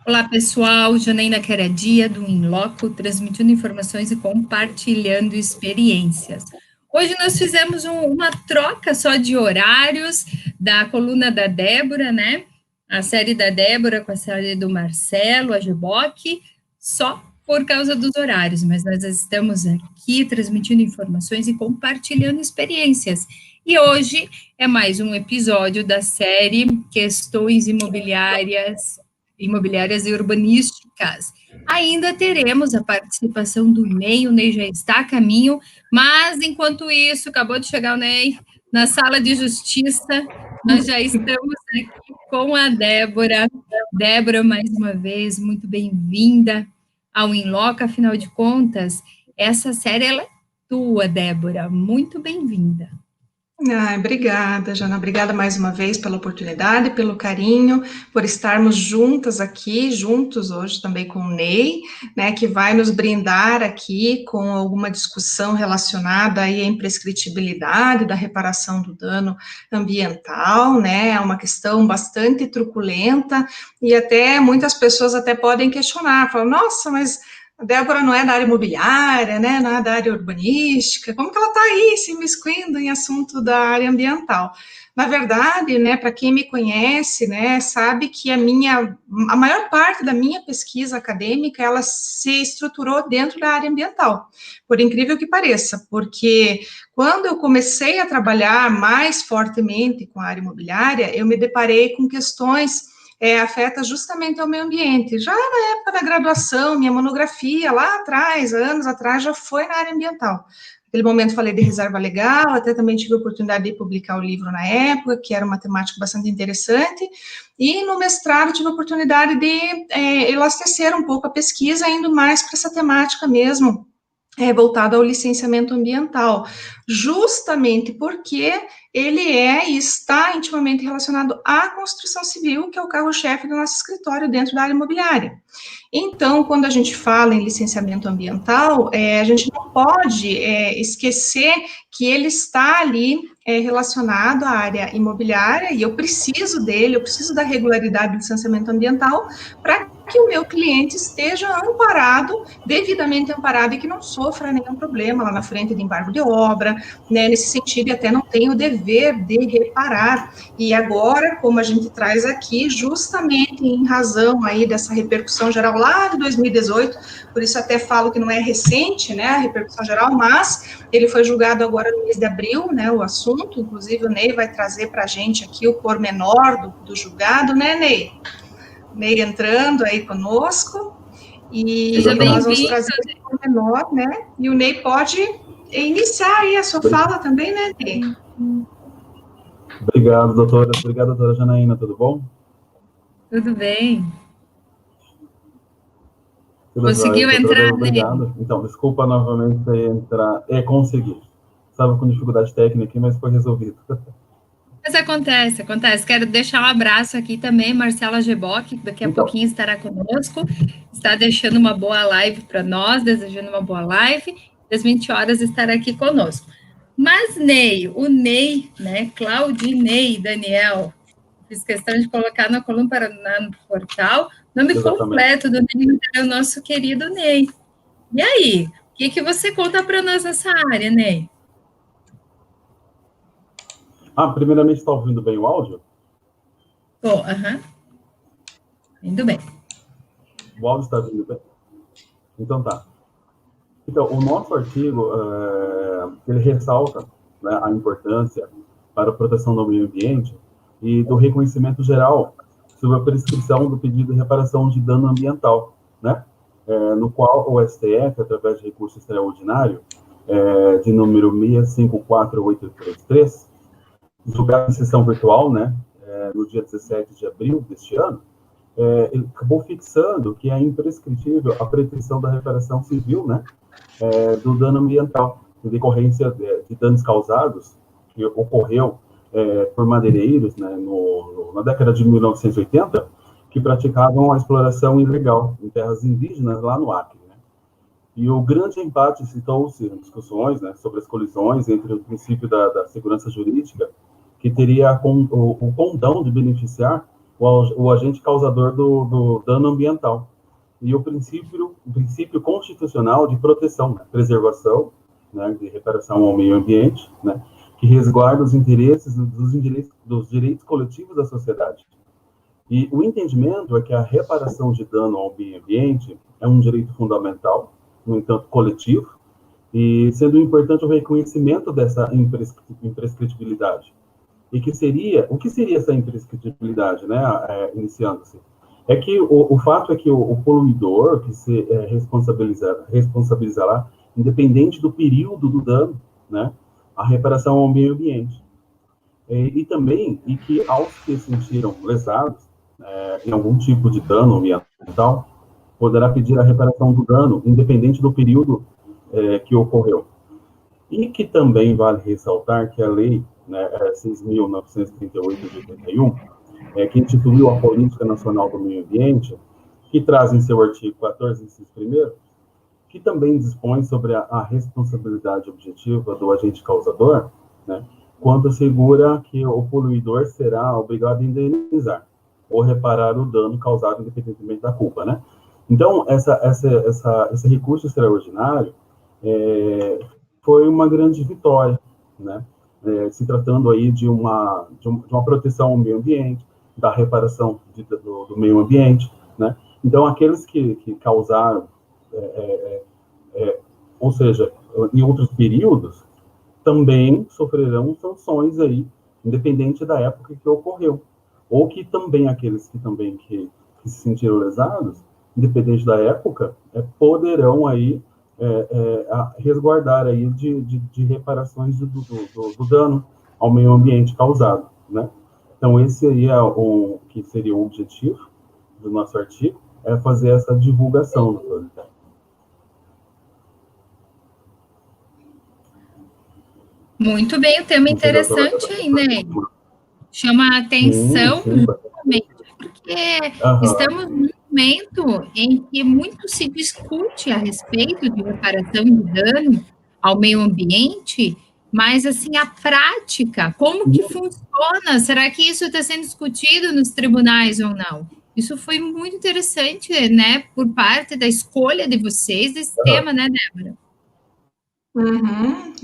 Olá, pessoal. Janaína Queradia, do Inloco, transmitindo informações e compartilhando experiências. Hoje nós fizemos uma troca só de horários da coluna da Débora, né? A série da Débora com a série do Marcelo, a Geboc, só por causa dos horários, mas nós estamos aqui transmitindo informações e compartilhando experiências. E hoje é mais um episódio da série Questões Imobiliárias e urbanísticas. Ainda teremos a participação do Ney, o Ney já está a caminho, mas enquanto isso, acabou de chegar o Ney na sala de justiça, nós já estamos aqui com a Débora. Débora, mais uma vez, muito bem-vinda ao Inloco, afinal de contas, essa série ela é tua, Débora, muito bem-vinda. Obrigada, Jana. Obrigada mais uma vez pela oportunidade, pelo carinho, por estarmos juntas aqui, juntos hoje também com o Ney, né, que vai nos brindar aqui com alguma discussão relacionada aí à imprescritibilidade da reparação do dano ambiental, né, é uma questão bastante truculenta e até muitas pessoas até podem questionar, falam, nossa, mas a Débora não é da área imobiliária, né, não é da área urbanística, como que ela está aí se imiscuindo em assunto da área ambiental? Na verdade, né, para quem me conhece, né, sabe que a maior parte da minha pesquisa acadêmica, ela se estruturou dentro da área ambiental, por incrível que pareça, porque quando eu comecei a trabalhar mais fortemente com a área imobiliária, eu me deparei com questões afeta justamente ao meio ambiente. Já na época da graduação, minha monografia, lá atrás, anos atrás, já foi na área ambiental. Naquele momento falei de reserva legal, até também tive a oportunidade de publicar o livro na época, que era uma temática bastante interessante, e no mestrado tive a oportunidade de elastecer um pouco a pesquisa, indo mais para essa temática mesmo, voltado ao licenciamento ambiental, justamente porque ele e está intimamente relacionado à construção civil, que é o carro-chefe do nosso escritório dentro da área imobiliária. Então, quando a gente fala em licenciamento ambiental, a gente não pode esquecer que ele está ali relacionado à área imobiliária, e eu preciso dele, eu preciso da regularidade do licenciamento ambiental para que o meu cliente esteja amparado, devidamente amparado, e que não sofra nenhum problema lá na frente de embargo de obra, né, nesse sentido, e até não tem o dever de reparar. E agora, como a gente traz aqui, justamente em razão aí dessa repercussão geral lá de 2018, por isso até falo que não é recente, né, a repercussão geral, mas ele foi julgado agora no mês de abril, né, o assunto, inclusive o Ney vai trazer para a gente aqui o pormenor do julgado, né, Ney? Ney entrando aí conosco, e nós vamos trazer o pormenor, né, e o Ney pode iniciar aí a sua fala também, né, Ney? Obrigado, doutora. Obrigado, doutora Janaína, tudo bom? Tudo bem. Tudo Conseguiu bem, entrar, doutora, obrigado. Ney? Então, desculpa novamente entrar. Consegui. Estava com dificuldade técnica, mas foi resolvido. Mas acontece. Quero deixar um abraço aqui também, Marcela Geboc, que daqui a pouquinho estará conosco, está deixando uma boa live para nós, desejando uma boa live, às 20 horas estará aqui conosco. Mas Ney, o Ney, né, Claudinei Daniel, fiz questão de colocar na coluna no portal, nome completo do Ney é o nosso querido Ney. E aí, o que você conta para nós nessa área, Ney? Primeiramente, está ouvindo bem o áudio? Indo bem. O áudio está vindo bem? Então tá. Então, o nosso artigo, ele ressalta, né, a importância para a proteção do meio ambiente e do reconhecimento geral sobre a prescrição do pedido de reparação de dano ambiental, né? No qual o STF, através de recurso extraordinário, de número 654833, julgado em sessão virtual, né, no dia 17 de abril deste ano, ele acabou fixando que é imprescritível a prescrição da reparação civil, né, do dano ambiental, em decorrência de danos causados, que ocorreu por madeireiros, né, na década de 1980, que praticavam a exploração ilegal em terras indígenas lá no Acre. Né? E o grande embate citou-se em discussões, né, sobre as colisões entre o princípio da segurança jurídica, que teria o condão de beneficiar o agente causador do dano ambiental. E o princípio constitucional de proteção, né, preservação, né, de reparação ao meio ambiente, né, que resguarda os interesses dos direitos coletivos da sociedade. E o entendimento é que a reparação de dano ao meio ambiente é um direito fundamental, no entanto coletivo, e sendo importante o reconhecimento dessa imprescritibilidade. E o que seria essa imprescritibilidade, né, iniciando-se? É que o fato é que o poluidor que se responsabilizará, independente do período do dano, né, a reparação ao meio ambiente. E também, que aos que se sentiram lesados em algum tipo de dano ambiental, poderá pedir a reparação do dano, independente do período que ocorreu. E que também vale ressaltar que a lei, né, 6.938 de 81, que instituiu a Política Nacional do Meio Ambiente, que traz em seu artigo 14, inciso 1º, que também dispõe sobre a responsabilidade objetiva do agente causador, né, quando assegura que o poluidor será obrigado a indenizar ou reparar o dano causado independentemente da culpa, né? Então, esse recurso extraordinário foi uma grande vitória, né? Se tratando aí de uma proteção ao meio ambiente, da reparação do meio ambiente, né? Então, aqueles que causaram, ou seja, em outros períodos, também sofrerão sanções aí, independente da época que ocorreu. Ou que também aqueles que se sentiram lesados, independente da época, poderão aí resguardar aí de reparações do dano ao meio ambiente causado, né? Então, esse aí que seria o objetivo do nosso artigo, fazer essa divulgação, doutor. Muito bem, o tema interessante aí, né? Chama a atenção, porque estamos num momento em que muito se discute a respeito de reparação de dano ao meio ambiente, mas, assim, a prática, como que funciona? Será que isso está sendo discutido nos tribunais ou não? Isso foi muito interessante, né, por parte da escolha de vocês desse tema, né, Débora?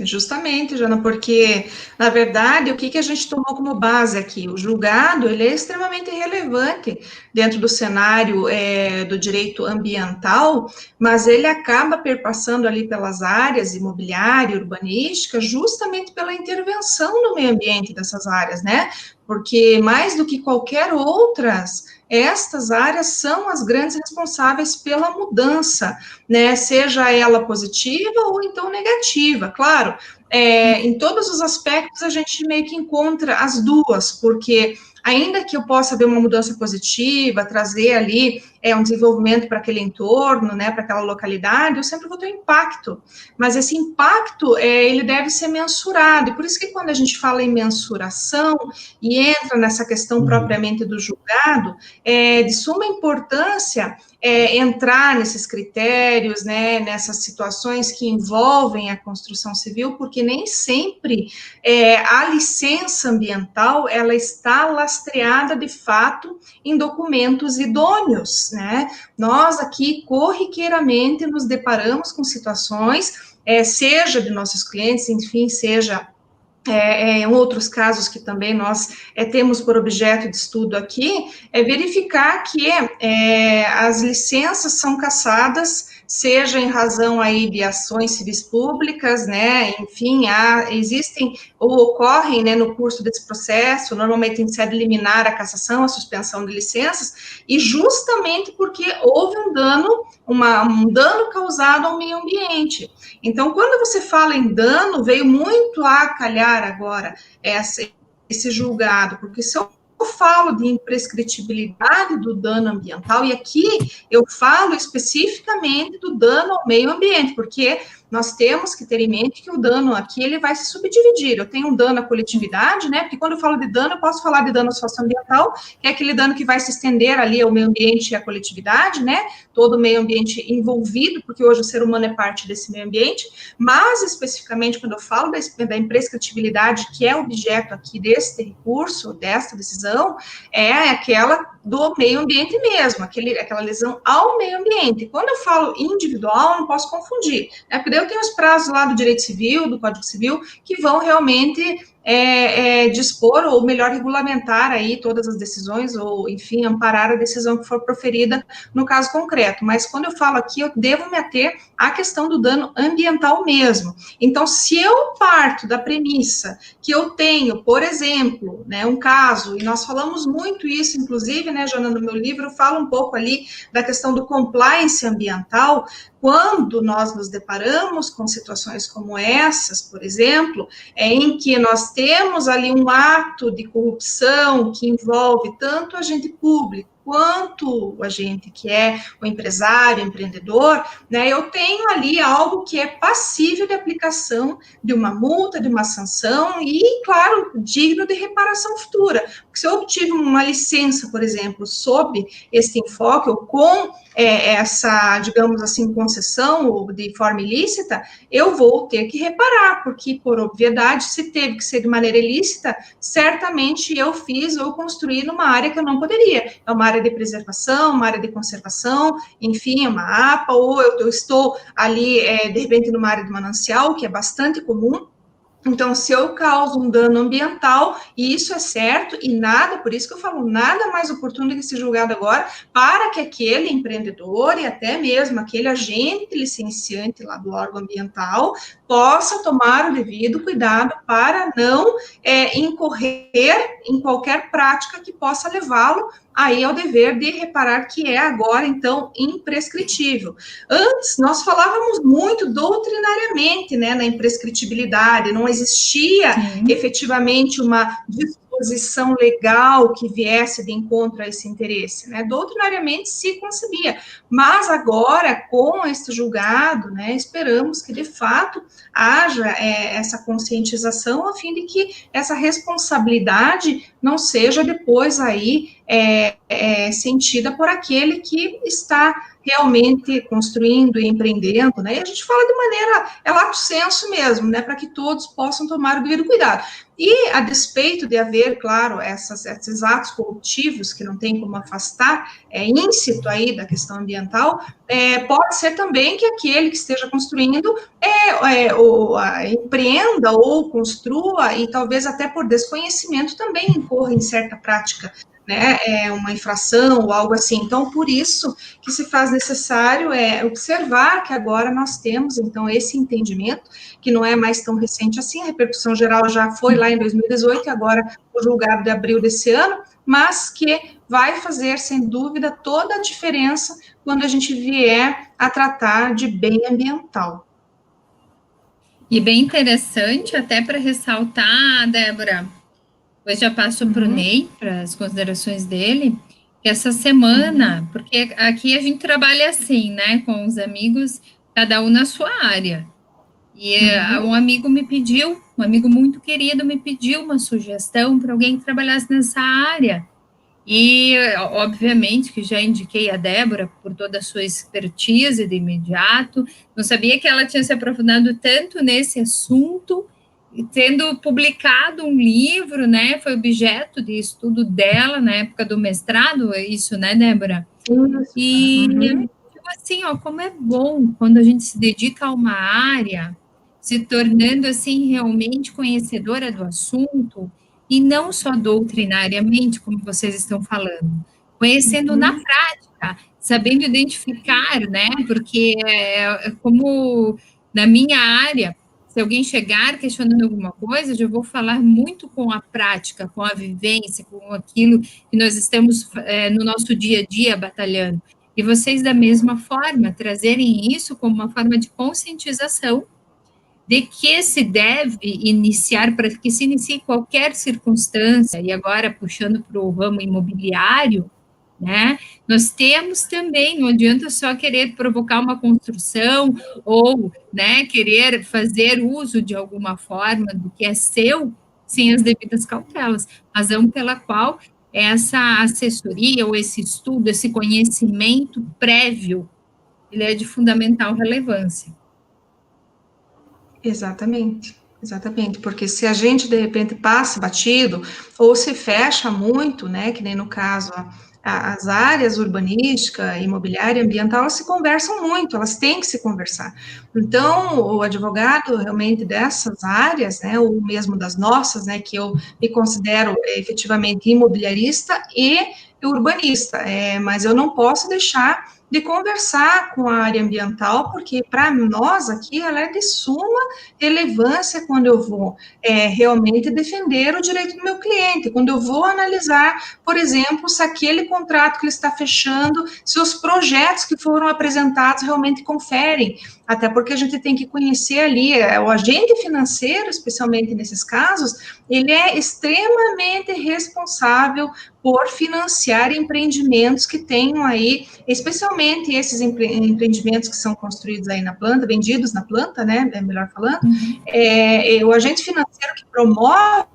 Justamente, Jana, porque, na verdade, o que a gente tomou como base aqui? O julgado, ele é extremamente relevante dentro do cenário do direito ambiental, mas ele acaba perpassando ali pelas áreas imobiliária, urbanística, justamente pela intervenção no meio ambiente dessas áreas, né? Porque, mais do que qualquer outras, estas áreas são as grandes responsáveis pela mudança, né, seja ela positiva ou então negativa, claro, em todos os aspectos a gente meio que encontra as duas, porque ainda que eu possa ver uma mudança positiva, trazer ali um desenvolvimento para aquele entorno, né, para aquela localidade, eu sempre vou ter um impacto, mas esse impacto, ele deve ser mensurado, e por isso que quando a gente fala em mensuração, e entra nessa questão propriamente do julgado, de suma importância entrar nesses critérios, né, nessas situações que envolvem a construção civil, porque nem sempre a licença ambiental, ela está lastreada, de fato, em documentos idôneos, né? Nós aqui, corriqueiramente, nos deparamos com situações, seja de nossos clientes, enfim, seja em outros casos que também nós temos por objeto de estudo aqui, verificar que as licenças são cassadas, seja em razão aí de ações civis públicas, né, enfim, existem ou ocorrem, né, no curso desse processo, normalmente em sede liminar a cassação, a suspensão de licenças, e justamente porque houve um dano causado ao meio ambiente. Então, quando você fala em dano, veio muito a calhar agora esse julgado, porque se eu falo de imprescritibilidade do dano ambiental, e aqui eu falo especificamente do dano ao meio ambiente, porque nós temos que ter em mente que o dano aqui, ele vai se subdividir. Eu tenho um dano à coletividade, né, porque quando eu falo de dano, eu posso falar de dano socioambiental, que é aquele dano que vai se estender ali ao meio ambiente e à coletividade, né, todo o meio ambiente envolvido, porque hoje o ser humano é parte desse meio ambiente, mas especificamente quando eu falo da imprescritibilidade, que é objeto aqui desse recurso, desta decisão, é aquela do meio ambiente mesmo, aquela lesão ao meio ambiente. Quando eu falo individual, não posso confundir, né, porque daí eu tenho os prazos lá do direito civil, do Código Civil, que vão realmente dispor, ou melhor, regulamentar aí todas as decisões, ou, enfim, amparar a decisão que for proferida no caso concreto. Mas quando eu falo aqui, eu devo me ater à questão do dano ambiental mesmo. Então, se eu parto da premissa que eu tenho, por exemplo, né, um caso, e nós falamos muito isso, inclusive, né, Jana, no meu livro, eu falo um pouco ali da questão do compliance ambiental. Quando nós nos deparamos com situações como essas, por exemplo, em que nós temos ali um ato de corrupção que envolve tanto agente público quanto o agente que é o empresário, empreendedor, né, eu tenho ali algo que é passível de aplicação de uma multa, de uma sanção e, claro, digno de reparação futura. Porque se eu obtive uma licença, por exemplo, sob esse enfoque ou com essa, digamos assim, concessão ou de forma ilícita, eu vou ter que reparar, porque, por obviedade, se teve que ser de maneira ilícita, certamente eu fiz ou construí numa área que eu não poderia. É uma área de preservação, uma área de conservação, enfim, uma APA, ou eu estou ali, de repente, numa área de manancial, que é bastante comum. Então, se eu causo um dano ambiental, e isso é certo, e nada, por isso que eu falo, nada mais oportuno do que ser julgado agora, para que aquele empreendedor e até mesmo aquele agente licenciante lá do órgão ambiental possa tomar o devido cuidado para não incorrer em qualquer prática que possa levá-lo aí ao dever de reparar, que é agora, então, imprescritível. Antes, nós falávamos muito doutrinariamente, né, na imprescritibilidade, não existia efetivamente uma disposição legal que viesse de encontro a esse interesse, né, doutrinariamente se concebia, mas agora, com este julgado, né, esperamos que, de fato, haja essa conscientização a fim de que essa responsabilidade não seja depois aí sentida por aquele que está realmente construindo e empreendendo, né, e a gente fala de maneira, lato sensu mesmo, né, para que todos possam tomar o devido cuidado. E, a despeito de haver, claro, esses atos corruptivos que não tem como afastar, íncito aí da questão ambiental, pode ser também que aquele que esteja construindo empreenda ou construa, e talvez até por desconhecimento também incorra em certa prática, né, uma infração ou algo assim. Então, por isso que se faz necessário observar que agora nós temos, então, esse entendimento, que não é mais tão recente assim, a repercussão geral já foi lá em 2018, e agora o julgado de abril desse ano, mas que vai fazer, sem dúvida, toda a diferença quando a gente vier a tratar de bem ambiental. E bem interessante, até para ressaltar, Débora, depois já passo para o Ney, para as considerações dele, que essa semana, porque aqui a gente trabalha assim, né, com os amigos, cada um na sua área. E um amigo me pediu, um amigo muito querido me pediu uma sugestão para alguém que trabalhasse nessa área. E, obviamente, que já indiquei a Débora por toda a sua expertise de imediato, não sabia que ela tinha se aprofundado tanto nesse assunto, tendo publicado um livro, né, foi objeto de estudo dela na época do mestrado, é isso, né, Débora? E, assim, ó, como é bom quando a gente se dedica a uma área, se tornando, assim, realmente conhecedora do assunto, e não só doutrinariamente, como vocês estão falando, conhecendo na prática, sabendo identificar, né, porque como na minha área, se alguém chegar questionando alguma coisa, eu já vou falar muito com a prática, com a vivência, com aquilo que nós estamos no nosso dia a dia batalhando. E vocês, da mesma forma, trazerem isso como uma forma de conscientização de que se deve iniciar, para que se inicie qualquer circunstância, e agora puxando para o ramo imobiliário, né? Nós temos também, não adianta só querer provocar uma construção ou, né, querer fazer uso de alguma forma do que é seu sem as devidas cautelas, razão pela qual essa assessoria ou esse estudo, esse conhecimento prévio, ele é de fundamental relevância. Exatamente, porque se a gente, de repente, passa batido, ou se fecha muito, né, que nem no caso, as áreas urbanística, imobiliária, ambiental, elas se conversam muito, elas têm que se conversar. Então, o advogado, realmente, dessas áreas, né, ou mesmo das nossas, né, que eu me considero efetivamente imobiliarista e urbanista, mas eu não posso deixar de conversar com a área ambiental, porque para nós aqui ela é de suma relevância quando eu vou realmente defender o direito do meu cliente, quando eu vou analisar, por exemplo, se aquele contrato que ele está fechando, se os projetos que foram apresentados realmente conferem, até porque a gente tem que conhecer ali, o agente financeiro, especialmente nesses casos, ele é extremamente responsável por financiar empreendimentos que tenham aí, especialmente esses empreendimentos que são construídos aí na planta, vendidos na planta, né, melhor falando, o agente financeiro que promove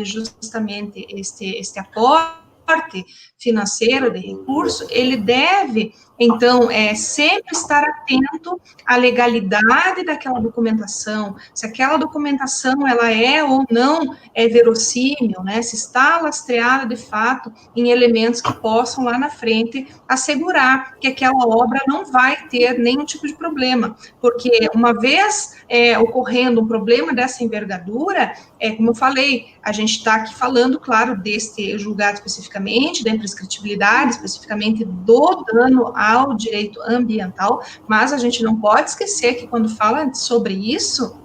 justamente este aporte financeiro de recurso, ele deve, então, sempre estar atento à legalidade daquela documentação, se aquela documentação, ela é ou não verossímil, né, se está lastreada, de fato, em elementos que possam, lá na frente, assegurar que aquela obra não vai ter nenhum tipo de problema, porque uma vez ocorrendo um problema dessa envergadura, como eu falei, a gente está aqui falando, claro, deste julgado especificamente, da imprescritibilidade, especificamente do dano ao direito ambiental, mas a gente não pode esquecer que quando fala sobre isso,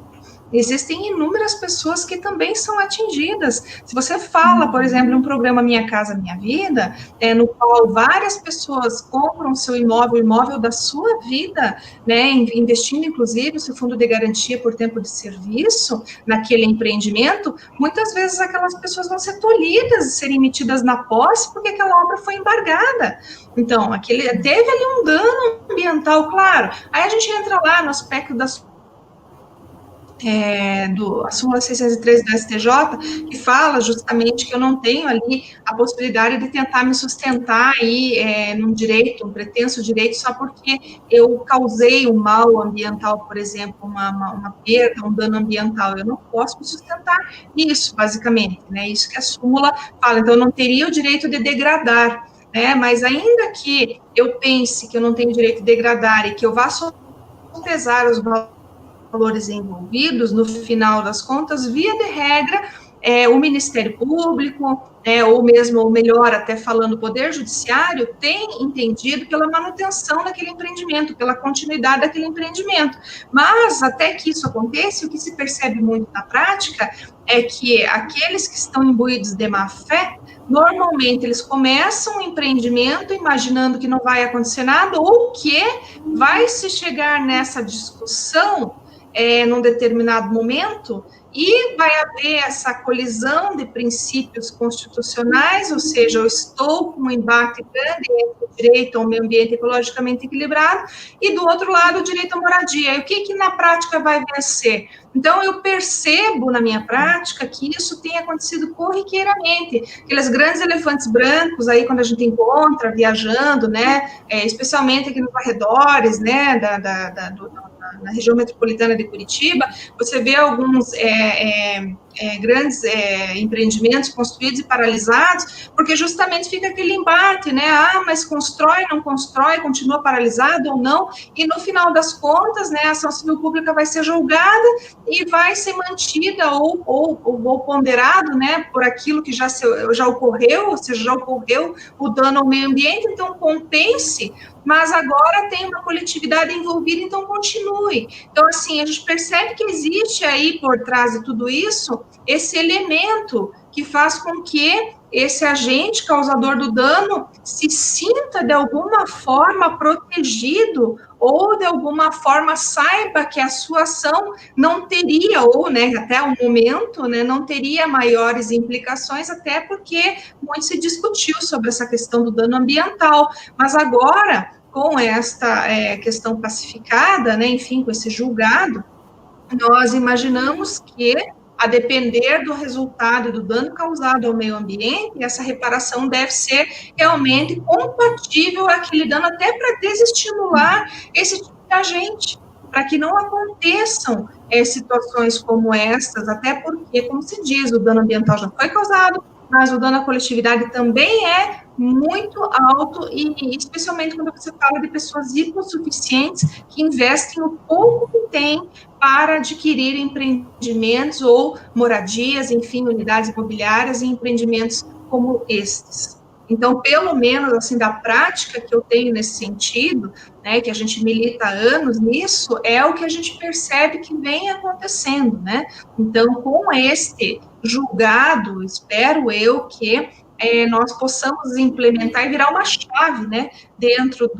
existem inúmeras pessoas que também são atingidas. Se você fala, por exemplo, de um programa Minha Casa Minha Vida, no qual várias pessoas compram seu imóvel, o imóvel da sua vida, né, investindo, inclusive, o seu fundo de garantia por tempo de serviço naquele empreendimento, muitas vezes aquelas pessoas vão ser tolhidas de serem metidas na posse porque aquela obra foi embargada. Então, teve ali um dano ambiental, claro. Aí a gente entra lá no aspecto das a súmula 613 do STJ, que fala justamente que eu não tenho ali a possibilidade de tentar me sustentar aí num direito, um pretenso direito, só porque eu causei um mal ambiental, por exemplo, uma perda, um dano ambiental. Eu não posso me sustentar nisso, basicamente, né? Isso que a súmula fala. Então, eu não teria o direito de degradar, né? Mas ainda que eu pense que eu não tenho direito de degradar e que eu vá sopesar os valores envolvidos, no final das contas, via de regra, o Ministério Público, ou mesmo, ou melhor, até falando, o Poder Judiciário, tem entendido pela manutenção daquele empreendimento, pela continuidade daquele empreendimento. Mas, até que isso aconteça, o que se percebe muito na prática é que aqueles que estão imbuídos de má fé, normalmente eles começam um empreendimento imaginando que não vai acontecer nada, ou que vai se chegar nessa discussão num determinado momento, e vai haver essa colisão de princípios constitucionais, ou seja, eu estou com um embate grande entre o direito ao meio ambiente ecologicamente equilibrado, e do outro lado o direito à moradia. E o que na prática vai vencer? Então, eu percebo na minha prática que isso tem acontecido corriqueiramente. Aqueles grandes elefantes brancos aí, quando a gente encontra viajando, né, especialmente aqui nos arredores, né, na região metropolitana de Curitiba, você vê alguns grandes empreendimentos construídos e paralisados, porque justamente fica aquele embate, né? Mas constrói, não constrói, continua paralisado ou não, e no final das contas, né, a ação civil pública vai ser julgada e vai ser mantida ou ponderado, né, por aquilo que já ocorreu, ou seja, já ocorreu o dano ao meio ambiente, então compense, mas agora tem uma coletividade envolvida, então continue. Então, assim, a gente percebe que existe aí por trás de tudo isso esse elemento que faz com que esse agente causador do dano se sinta de alguma forma protegido ou de alguma forma saiba que a sua ação não teria, ou, né, até o momento, né, não teria maiores implicações, até porque muito se discutiu sobre essa questão do dano ambiental, mas agora, com esta questão pacificada, né, enfim, com esse julgado, nós imaginamos que, a depender do resultado do dano causado ao meio ambiente, essa reparação deve ser realmente compatível àquele dano, até para desestimular esse tipo de agente, para que não aconteçam situações como estas, até porque, como se diz, o dano ambiental já foi causado, mas o dano à coletividade também é muito alto, e especialmente quando você fala de pessoas hipossuficientes que investem o pouco que têm para adquirir empreendimentos ou moradias, enfim, unidades imobiliárias e empreendimentos como estes. Então, pelo menos, assim, da prática que eu tenho nesse sentido, né, que a gente milita há anos nisso, é o que a gente percebe que vem acontecendo, né? Então, com este julgado, espero eu que nós possamos implementar e virar uma chave, né, dentro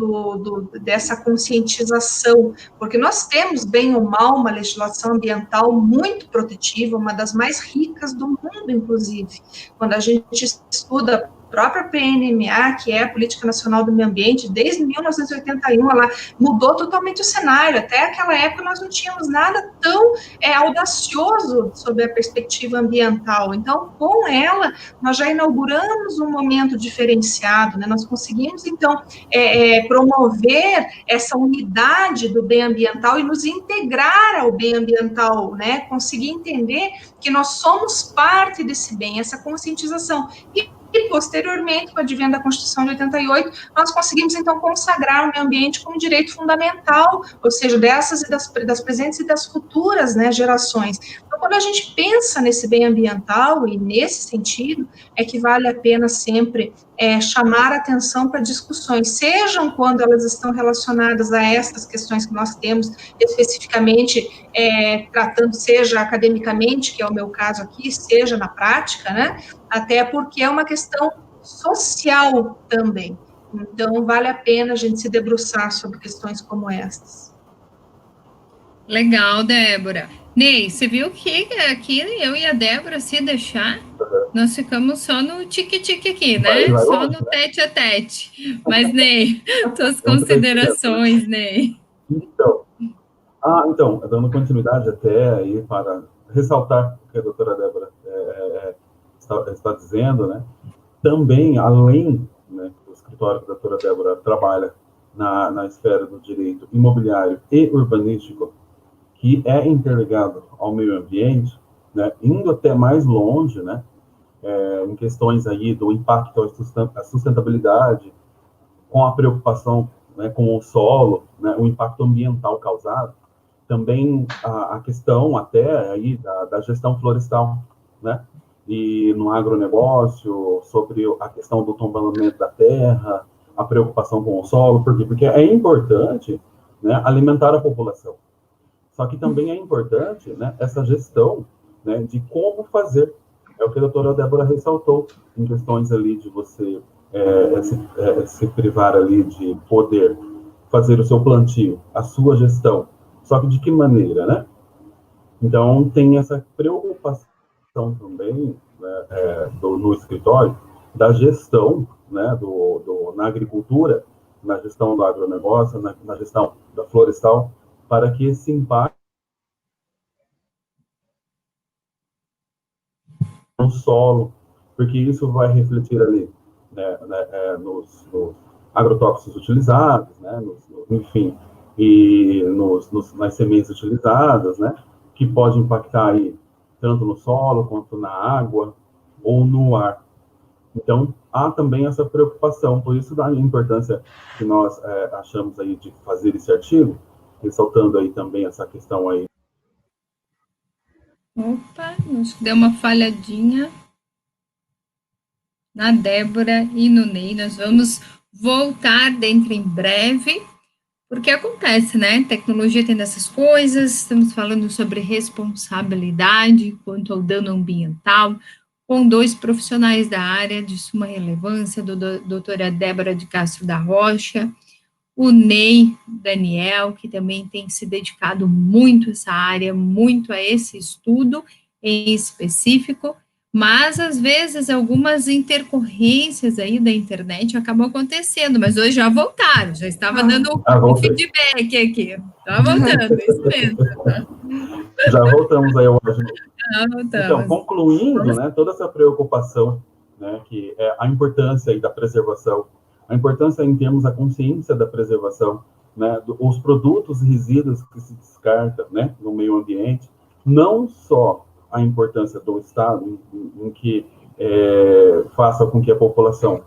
dessa conscientização, porque nós temos, bem ou mal, uma legislação ambiental muito protetiva, uma das mais ricas do mundo, inclusive. Quando a gente estuda a própria PNMA, que é a Política Nacional do Meio Ambiente, desde 1981, ela mudou totalmente o cenário. Até aquela época nós não tínhamos nada tão audacioso sobre a perspectiva ambiental. Então, com ela, nós já inauguramos um momento diferenciado, né? Nós conseguimos, então, promover essa unidade do bem ambiental e nos integrar ao bem ambiental, né? Conseguir entender que nós somos parte desse bem, essa conscientização. E, posteriormente, com o advento da Constituição de 88, nós conseguimos, então, consagrar o meio ambiente como direito fundamental, ou seja, dessas e das presentes e das futuras, né, gerações. Então, quando a gente pensa nesse bem ambiental, e nesse sentido, é que vale a pena sempre chamar a atenção para discussões, sejam quando elas estão relacionadas a essas questões que nós temos, especificamente tratando, seja academicamente, que é o meu caso aqui, seja na prática, né, até porque é uma questão social também. Então, vale a pena a gente se debruçar sobre questões como estas. Legal, Débora. Ney, você viu que aqui eu e a Débora, se deixar, nós ficamos só no tique-tique aqui, né? Vai só longe, no tete-a-tete. Mas, Ney, suas considerações, Ney. Então, dando continuidade até aí para ressaltar o que a doutora Débora está dizendo, né? Também, além, né, do escritório que a doutora Débora trabalha na esfera do direito imobiliário e urbanístico, que é interligado ao meio ambiente, né, indo até mais longe, né, em questões aí do impacto à sustentabilidade, com a preocupação, né, com o solo, né, o impacto ambiental causado, também a questão até aí da gestão florestal, né, e no agronegócio, sobre a questão do tombamento da terra, a preocupação com o solo, por quê? Porque é importante, né, alimentar a população. Só que também é importante, né, essa gestão, né, de como fazer. É o que a doutora Débora ressaltou, em questões ali de você se privar ali de poder fazer o seu plantio, a sua gestão. Só que de que maneira, né? Então, tem essa preocupação também, né, no escritório, da gestão, né, na agricultura, na gestão do agronegócio, na gestão da florestal, para que esse impacto no solo, porque isso vai refletir ali, né, nos agrotóxicos utilizados, né, enfim, e nas sementes utilizadas, né, que pode impactar aí tanto no solo quanto na água ou no ar. Então, há também essa preocupação, por isso da importância que nós achamos aí de fazer esse artigo, ressaltando aí também essa questão aí. Opa, acho que deu uma falhadinha na Débora e no Ney. Nós vamos voltar dentro em breve, porque acontece, né? Tecnologia tem dessas coisas, estamos falando sobre responsabilidade quanto ao dano ambiental, com 2 profissionais da área de suma relevância, doutora Débora de Castro da Rocha, o Ney Daniel, que também tem se dedicado muito a essa área, muito a esse estudo em específico, mas às vezes algumas intercorrências aí da internet acabam acontecendo, mas hoje já voltaram, já estava dando um feedback aqui, está voltando, isso mesmo. Tá? Já voltamos aí, eu acho. Então, concluindo, né, toda essa preocupação, né, que é a importância aí da preservação, a importância em termos da consciência da preservação, né, os produtos e resíduos que se descartam, né, no meio ambiente, não só a importância do Estado em que faça com que a população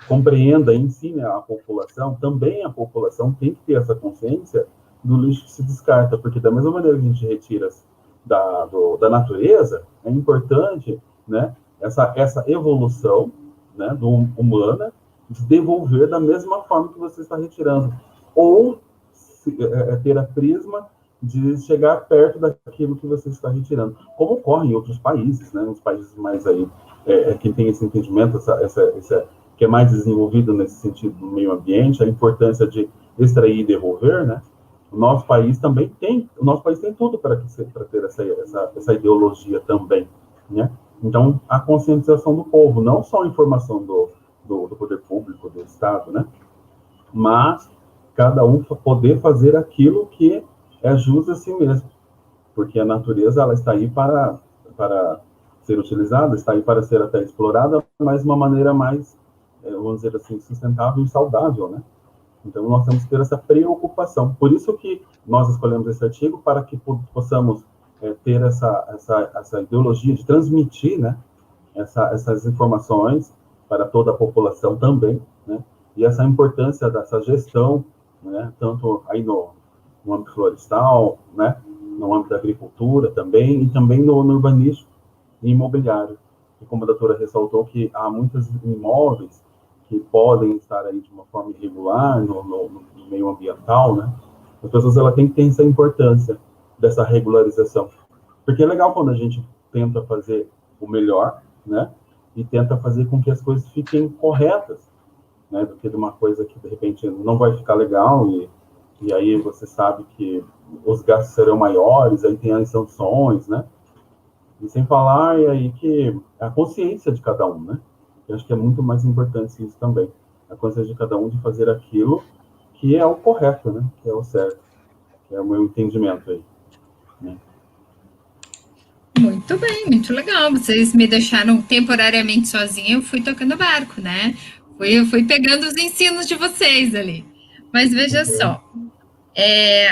compreenda, ensine a população, também a população tem que ter essa consciência do lixo que se descarta, porque da mesma maneira que a gente retira da natureza, é importante, né, essa evolução, né, humana, de devolver da mesma forma que você está retirando, ou ter a prisma de chegar perto daquilo que você está retirando, como ocorre em outros países, né, nos países mais aí, que tem esse entendimento, que é mais desenvolvido nesse sentido do meio ambiente, a importância de extrair e devolver, né. O nosso país tem tudo para ter essa ideologia também, né? Então, a conscientização do povo, não só a informação do poder público, do Estado, né? Mas cada um poder fazer aquilo que é justo a si mesmo, porque a natureza ela está aí para ser utilizada, está aí para ser até explorada, mas de uma maneira mais, vamos dizer assim, sustentável e saudável, né? Então, nós temos que ter essa preocupação. Por isso que nós escolhemos esse artigo, para que possamos ter essa ideologia de transmitir, né, essas informações para toda a população também, né, e essa importância dessa gestão, né, tanto aí no âmbito florestal, né, no âmbito da agricultura também, e também no urbanismo e imobiliário. E como a doutora ressaltou, que há muitos imóveis que podem estar aí de uma forma irregular no meio ambiental, né? As pessoas têm que ter essa importância dessa regularização. Porque é legal quando a gente tenta fazer o melhor, né? E tenta fazer com que as coisas fiquem corretas, né? Do que de uma coisa que, de repente, não vai ficar legal e aí você sabe que os gastos serão maiores, aí tem as sanções, né? E sem falar aí que a consciência de cada um, né? Eu acho que é muito mais importante isso também. A consciência de cada um de fazer aquilo que é o correto, né? Que é o certo. Que é o meu entendimento aí. Né? Muito bem, muito legal. Vocês me deixaram temporariamente sozinha, eu fui tocando barco, né? Fui pegando os ensinos de vocês ali. Mas veja só,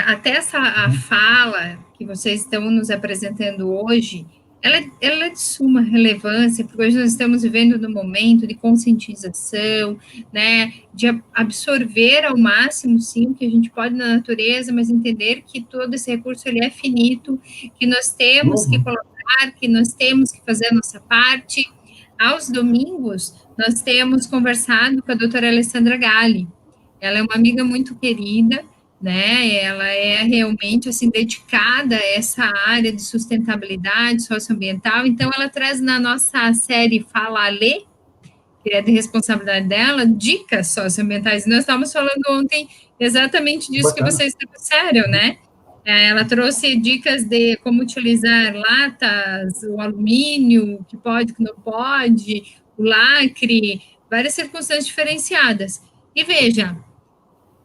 até a fala que vocês estão nos apresentando hoje, ela é de suma relevância, porque hoje nós estamos vivendo num momento de conscientização, né, de absorver ao máximo, sim, o que a gente pode na natureza, mas entender que todo esse recurso ele é finito, que nós temos que colaborar, que nós temos que fazer a nossa parte. Aos domingos, nós temos conversado com a doutora Alessandra Galli. Ela é uma amiga muito querida, né? Ela é realmente assim dedicada a essa área de sustentabilidade socioambiental. Então, ela traz na nossa série Fala Lê, que é de responsabilidade dela, dicas socioambientais. E nós estávamos falando ontem exatamente disso que vocês trouxeram, né? Ela trouxe dicas de como utilizar latas, o alumínio, que pode, que não pode, o lacre, várias circunstâncias diferenciadas. E veja,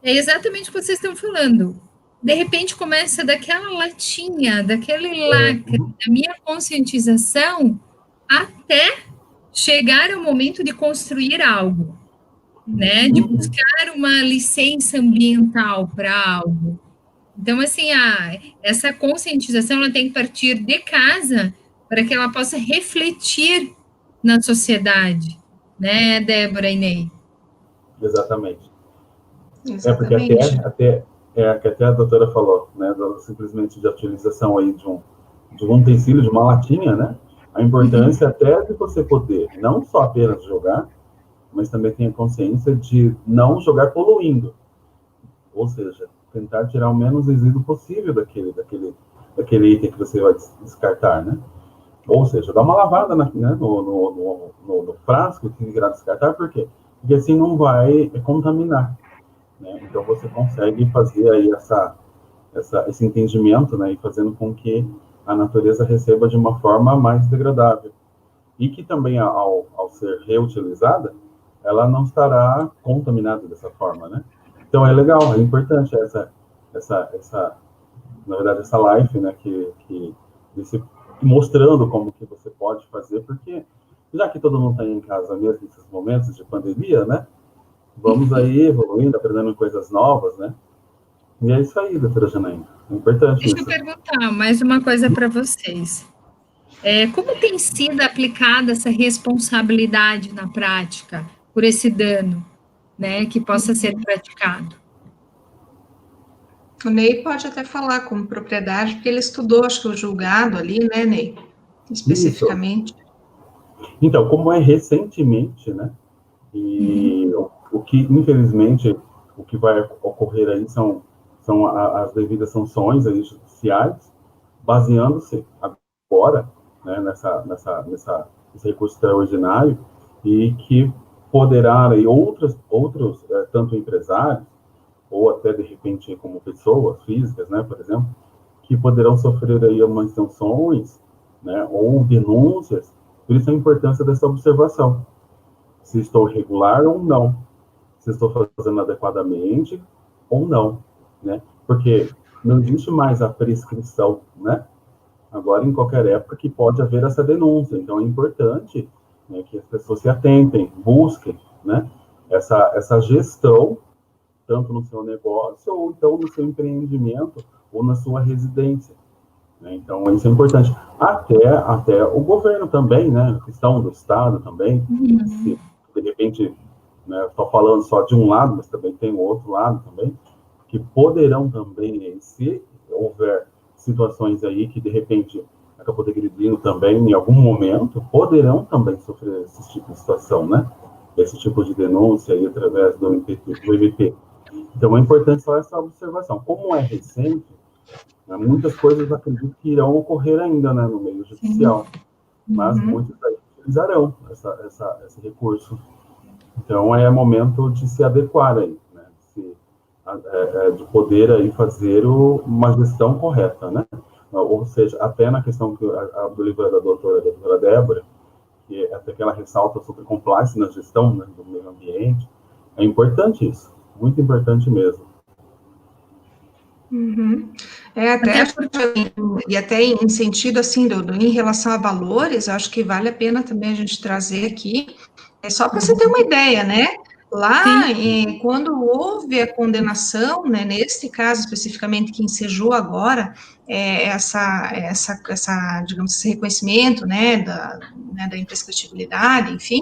é exatamente o que vocês estão falando. De repente começa daquela latinha, daquele lacre, da minha conscientização, até chegar ao momento de construir algo, né? De buscar uma licença ambiental para algo. Então, assim, essa conscientização ela tem que partir de casa para que ela possa refletir na sociedade, né, Débora e Ney? Exatamente. Porque até a doutora falou, né, simplesmente de utilização aí de um utensílio, de uma latinha, né, a importância até de você poder não só apenas jogar, mas também ter a consciência de não jogar poluindo, ou seja, tentar tirar o menos resíduo possível daquele item que você vai descartar, né. Ou seja, dá uma lavada no frasco que irá descartar, por quê? Porque assim não vai contaminar, né? Então você consegue fazer aí esse entendimento, né, e fazendo com que a natureza receba de uma forma mais degradável. E que também, ao ser reutilizada, ela não estará contaminada dessa forma, né? Então é legal, é importante na verdade, essa live, né, mostrando como que você pode fazer, porque já que todo mundo está em casa mesmo nesses momentos de pandemia, né, vamos aí evoluindo, aprendendo coisas novas, né? E é isso aí, doutora Janaína. É importante Deixa isso. eu perguntar mais uma coisa para vocês. Como tem sido aplicada essa responsabilidade na prática por esse dano, né, que possa ser praticado? O Ney pode até falar com propriedade, porque ele estudou, acho que o julgado ali, né, Ney? Especificamente. Isso. Então, como é recentemente, né? E o que, infelizmente, o que vai ocorrer aí são as devidas sanções aí judiciais, baseando-se agora, né, nesse recurso extraordinário, e que poderá aí outros tanto empresários, ou até, de repente, como pessoas físicas, né, por exemplo, que poderão sofrer aí umas sanções, né, ou denúncias. Por isso a importância dessa observação. Se estou regular ou não. Se estou fazendo adequadamente ou não, né? Porque não existe mais a prescrição, né? Agora, em qualquer época, que pode haver essa denúncia. Então, é importante, né, que as pessoas se atentem, busquem, né, essa gestão, tanto no seu negócio, ou então no seu empreendimento, ou na sua residência. Né? Então, isso é importante. Até o governo também, né, a questão do Estado também, se, de repente, né, estou falando só de um lado, mas também tem o outro lado também, que poderão também, se houver situações aí que, de repente, acabou degredindo também, em algum momento, poderão também sofrer esse tipo de situação, né? Esse tipo de denúncia aí através do MP. Então, é importante só essa observação. Como é recente, né, muitas coisas acredito que irão ocorrer ainda, né, no meio judicial, mas muitos aí utilizarão esse recurso. Então, é momento de se adequar aí, né, de poder aí fazer uma gestão correta, né? Ou seja, até na questão do livro da doutora Débora, que até que ela ressalta sobre compliance na gestão, né, do meio ambiente, é importante isso, muito importante mesmo. Até em sentido assim, em relação a valores, acho que vale a pena também a gente trazer aqui, só para você ter uma ideia, né? Lá, quando houve a condenação, né, neste caso especificamente que ensejou agora, digamos, esse reconhecimento, né, da imprescritibilidade, enfim,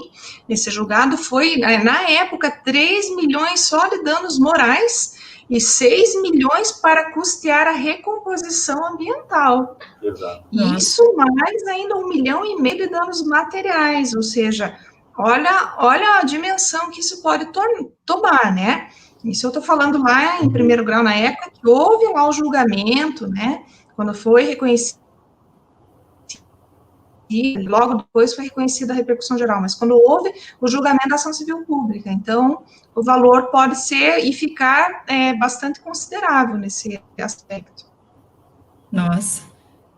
nesse julgado foi, na época, 3 milhões só de danos morais e 6 milhões para custear a recomposição ambiental. Exato. E isso mais ainda 1,5 milhão de danos materiais, ou seja, olha a dimensão que isso pode tomar, né? Isso eu estou falando lá em primeiro grau, na época que houve lá o julgamento, né? Quando foi reconhecido, e logo depois foi reconhecida a repercussão geral, mas quando houve o julgamento da ação civil pública, então o valor pode ser e ficar bastante considerável nesse aspecto. Nossa,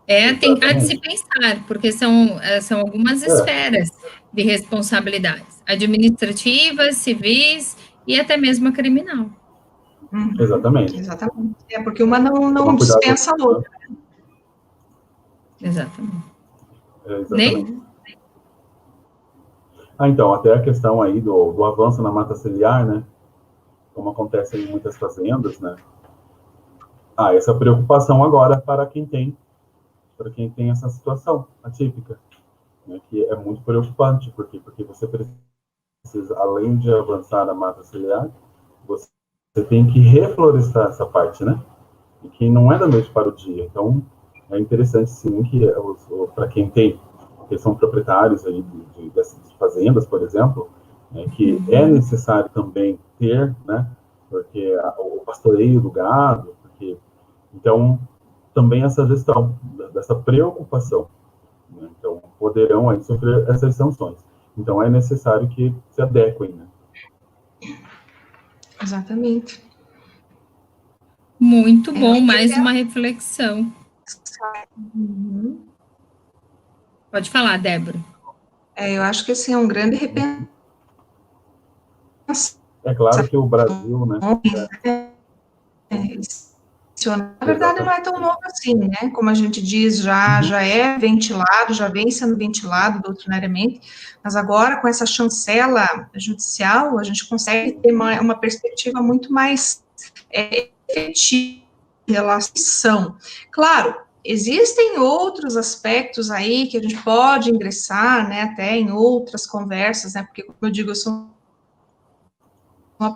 há de se pensar, porque são algumas esferas de responsabilidades, administrativas, civis e até mesmo a criminal. Exatamente. Porque uma não dispensa a outra. Exatamente. Exatamente. Então, até a questão aí do avanço na mata ciliar, né? Como acontece em muitas fazendas, né? Essa preocupação agora para quem tem essa situação atípica, né? Que é muito preocupante, porque você precisa, além de avançar na mata ciliar, você tem que reflorestar essa parte, né? E que não é da noite para o dia. Então, é interessante, sim, que para quem são proprietários aí dessas fazendas, por exemplo, né, que é necessário também ter, né, porque o pastoreio do gado, então, também essa gestão, dessa preocupação, né, então, poderão aí sofrer essas sanções. Então, é necessário que se adequem, né? Exatamente. Muito bom, mais uma reflexão. Uhum. Pode falar, Débora. Eu acho que assim, é um grande repensamento. É claro que o Brasil, né? Na verdade, não é tão novo assim, né? Como a gente diz, já é ventilado, já vem sendo ventilado doutrinariamente, mas agora, com essa chancela judicial, a gente consegue ter uma perspectiva muito mais efetiva em relação. Claro, existem outros aspectos aí que a gente pode ingressar, né, até em outras conversas, né, porque, como eu digo, eu sou uma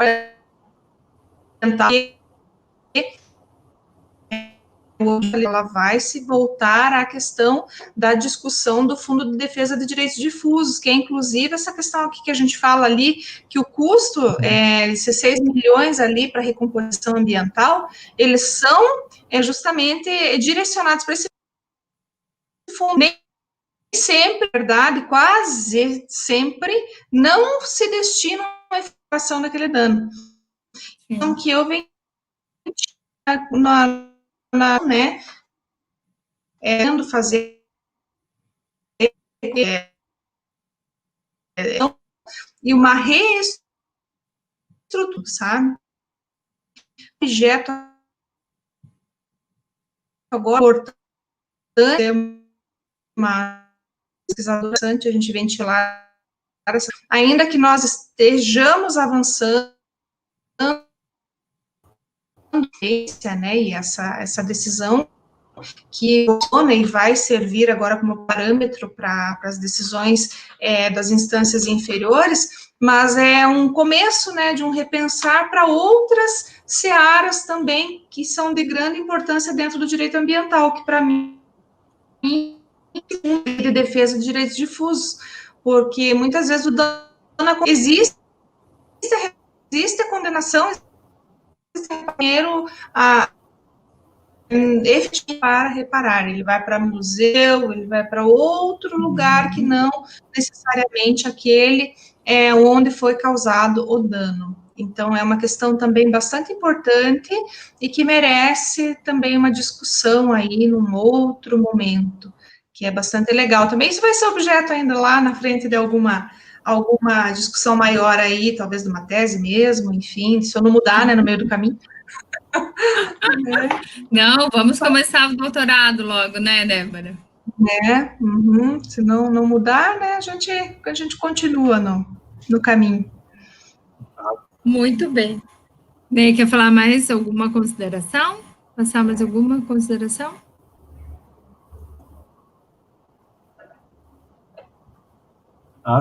ela vai se voltar à questão da discussão do Fundo de Defesa de Direitos Difusos, que é inclusive essa questão aqui que a gente fala ali, que o custo, esses 6 milhões ali para recomposição ambiental, eles são justamente direcionados para esse fundo. Nem sempre, verdade, quase sempre, não se destinam à reparação daquele dano. Então, que eu venho né, fazer e uma reestruturação, sabe? Objeto agora importante é uma pesquisadora interessante a gente ventilar, ainda que nós estejamos avançando, né, e essa decisão que e vai servir agora como parâmetro para as decisões das instâncias inferiores, mas é um começo, né, de um repensar para outras searas também, que são de grande importância dentro do direito ambiental, que para mim é de defesa de direitos difusos, porque muitas vezes o dano existe a condenação, existe dinheiro efetivo para reparar, ele vai para museu, ele vai para outro lugar que não necessariamente aquele onde foi causado o dano. Então, é uma questão também bastante importante e que merece também uma discussão aí num outro momento, que é bastante legal. Também isso vai ser objeto ainda lá na frente de alguma discussão maior aí, talvez de uma tese mesmo, enfim, se eu não mudar, né, no meio do caminho. Não, vamos começar o doutorado logo, né, Débora? Se não mudar, né, a gente continua no caminho. Muito bem. Ney, quer falar mais alguma consideração? Passar mais alguma consideração?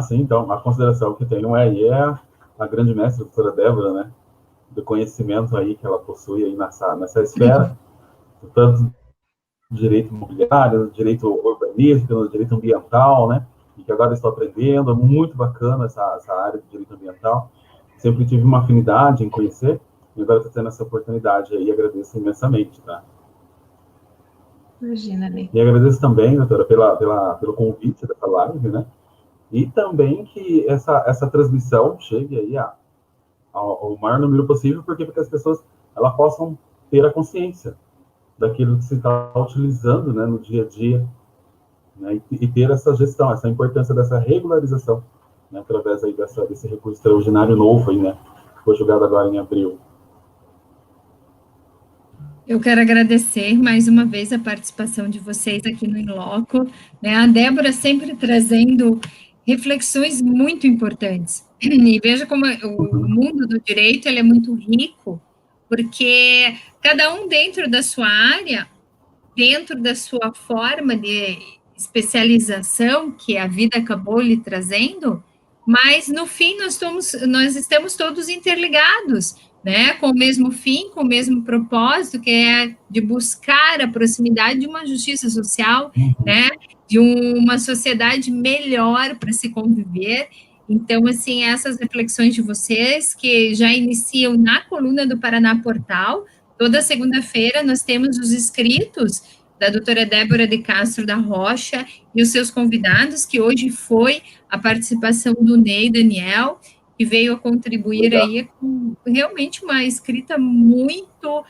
Sim, então, a consideração que tenho é a grande mestra, a doutora Débora, né, do conhecimento aí que ela possui aí nessa esfera, tanto direito imobiliário, direito urbanístico, direito ambiental, né, e que agora estou aprendendo, é muito bacana essa área de direito ambiental, sempre tive uma afinidade em conhecer, e agora estou tendo essa oportunidade aí, agradeço imensamente, tá? Imagina, Ney. E agradeço também, doutora, pelo convite dessa live, né, e também que essa transmissão chegue aí ao maior número possível, porque as pessoas elas possam ter a consciência daquilo que se está utilizando, né, no dia a dia, né, e ter essa gestão, essa importância dessa regularização, né, através aí desse recurso extraordinário novo, aí, né, que foi julgado agora em abril. Eu quero agradecer mais uma vez a participação de vocês aqui no In Loco, né, a Débora sempre trazendo reflexões muito importantes, e veja como o mundo do direito ele é muito rico, porque cada um dentro da sua área, dentro da sua forma de especialização, que a vida acabou lhe trazendo, mas no fim nós estamos todos interligados, né, com o mesmo fim, com o mesmo propósito, que é de buscar a proximidade de uma justiça social, né, de uma sociedade melhor para se conviver. Então, assim, essas reflexões de vocês, que já iniciam na coluna do Paraná Portal, toda segunda-feira nós temos os escritos da doutora Débora de Castro da Rocha e os seus convidados, que hoje foi a participação do Ney Daniel, que veio a contribuir aí com realmente uma escrita muito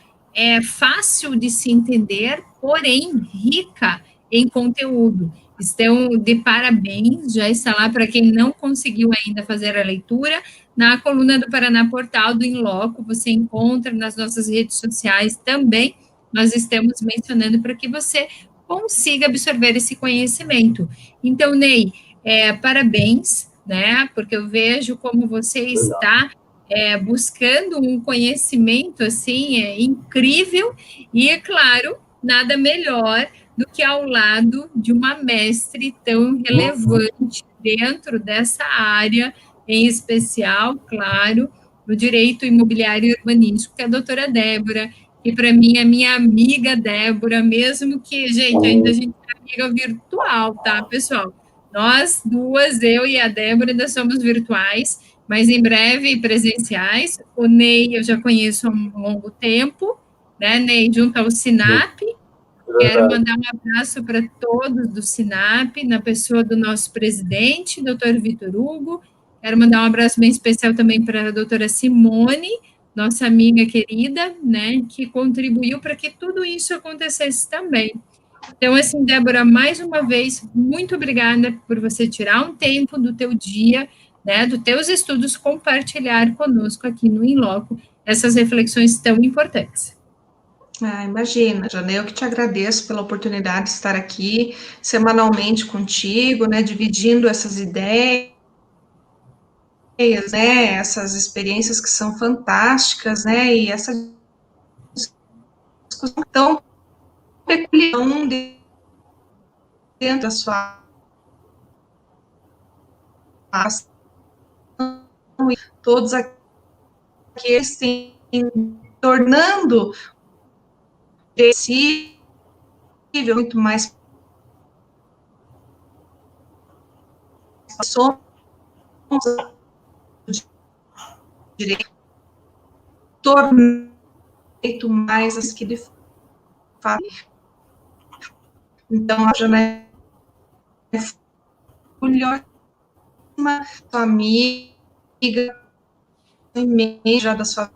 fácil de se entender, porém rica em conteúdo. Estão de parabéns, já está lá para quem não conseguiu ainda fazer a leitura, na coluna do Paraná Portal do Inloco, você encontra nas nossas redes sociais também, nós estamos mencionando para que você consiga absorver esse conhecimento. Então, Ney, parabéns, né, porque eu vejo como você está buscando um conhecimento, assim, incrível, e, é claro, nada melhor do que ao lado de uma mestre tão relevante dentro dessa área, em especial, claro, no direito imobiliário e urbanístico, que é a doutora Débora, que para mim é minha amiga Débora, mesmo que, gente, ainda a gente é amiga virtual, tá, pessoal? Nós duas, eu e a Débora, ainda somos virtuais, mas em breve presenciais. O Ney eu já conheço há um longo tempo, né, Ney, junto ao SINAP. Quero mandar um abraço para todos do SINAP, na pessoa do nosso presidente, doutor Vitor Hugo. Quero mandar um abraço bem especial também para a doutora Simone, nossa amiga querida, né, que contribuiu para que tudo isso acontecesse também. Então, assim, Débora, mais uma vez, muito obrigada por você tirar um tempo do teu dia, né, dos teus estudos, compartilhar conosco aqui no Inloco essas reflexões tão importantes. Imagina, Jana, eu que te agradeço pela oportunidade de estar aqui semanalmente contigo, né, dividindo essas ideias, né, essas experiências que são fantásticas, né, e essa discussão tão peculiar dentro da sua ação, todos aqueles têm tornando possível muito mais somos direito, tornando mais as que de fato. Então, a Jana é orgulhosa, sua amiga, já da sua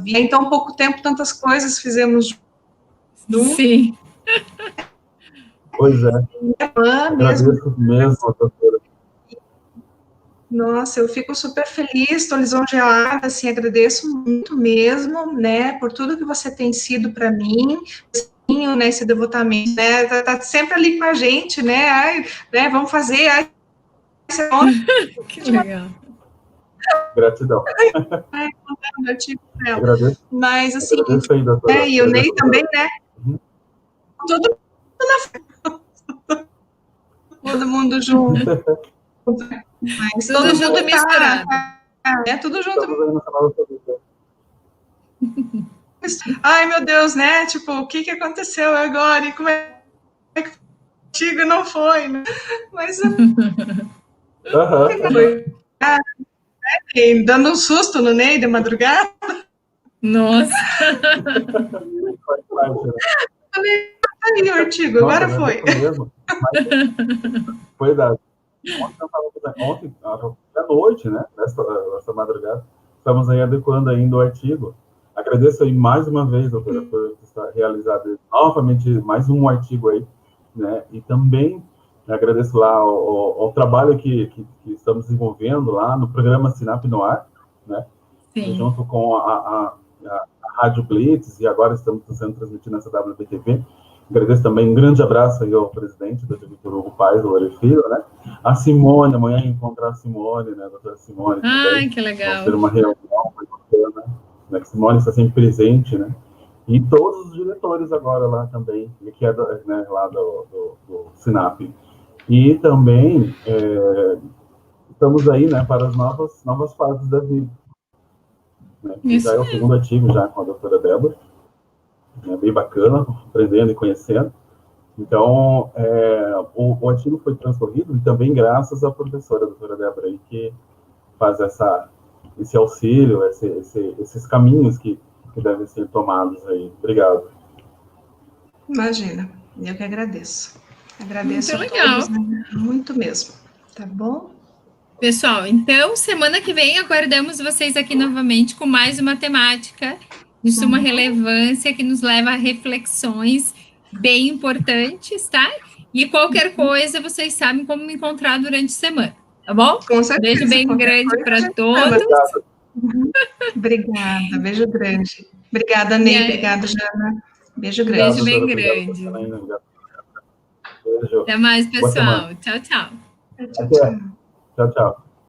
vida. Em tão pouco tempo, tantas coisas fizemos juntos. Sim. Pois é. Agradeço mesmo, doutora. Nossa, eu fico super feliz, estou lisonjeada, assim, agradeço muito mesmo, né, por tudo que você tem sido para mim, né, esse devotamento, né, tá sempre ali com a gente, né, ai, né, vamos fazer, ai, que legal. Gratidão. Agradeço. Mas, assim, agradeço aí, doutora. E o Ney também, né, todo mundo junto. Mas tudo todo junto mundo misturado. Tudo junto. Ai, meu Deus, né? Tipo, o que aconteceu agora? E como é que contigo não foi, né? Mas dando um susto no Ney de madrugada. Nossa. Aí o artigo, agora foi. Mesmo, foi verdade. Ontem à noite, né, nessa madrugada, estamos aí adequando ainda o artigo. Agradeço aí mais uma vez, doutora, por realizar novamente mais um artigo aí, né, e também agradeço lá ao trabalho que estamos desenvolvendo lá no programa Sinap no Ar, né, junto com a Rádio Blitz, e agora estamos sendo transmitido nessa WBTV. Agradeço também, um grande abraço aí ao presidente, doutor Vitor Hugo Paes, do Filho, né? A Simone, amanhã encontrar a Simone, né? A doutora Simone. Ai, que legal. Vamos ter uma reunião bacana, né? A Simone está sempre presente, né? E todos os diretores agora lá também, que é né, lá do Sinap. E também estamos aí, né, para as novas fases da vida. Né? Já é o segundo artigo já com a doutora Débora. É bem bacana, aprendendo e conhecendo. Então, o artigo foi transcorrido e também graças à professora, a doutora Débora, aí, que faz esse auxílio, esses caminhos que devem ser tomados aí. Obrigado. Imagina, eu que agradeço. Agradeço Muito a legal. todos, né? Muito mesmo, tá bom? Pessoal, então, semana que vem aguardamos vocês aqui novamente com mais uma temática de suma relevância que nos leva a reflexões bem importantes, tá? E qualquer coisa, vocês sabem como me encontrar durante a semana, tá bom? Com certeza. Beijo bem grande para todos. Obrigada, beijo grande. Obrigada, Ney. Obrigada, Jana. Beijo grande. Beijo bem grande. Beijo. Até mais, pessoal. Tchau, tchau. Tchau, tchau. Tchau, tchau.